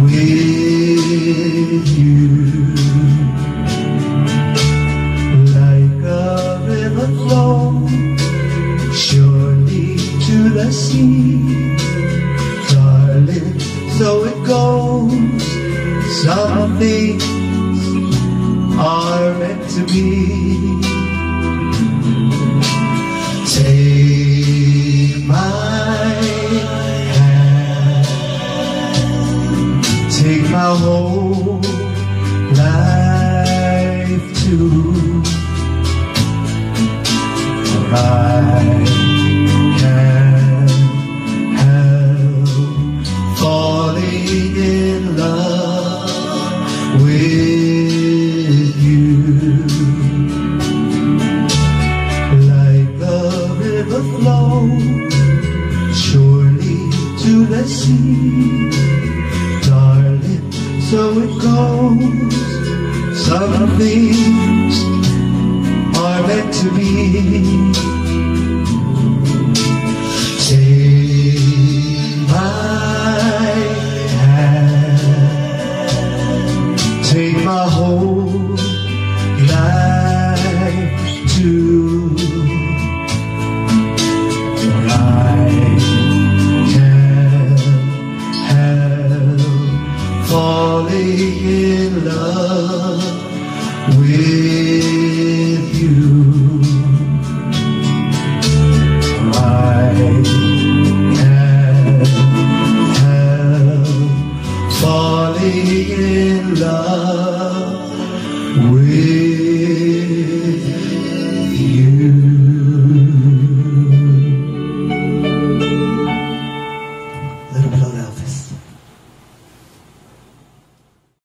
with you. Like a river flow surely to the sea, darling, so it goes. Some things are meant to be. Take my hand, take my whole life too. For I can't help falling in love with you. Like the river flow surely to the sea, darling, so it goes. Some things are meant to be. Take my hand, take my whole life too. For I can't help falling in love with you. I can't help falling in love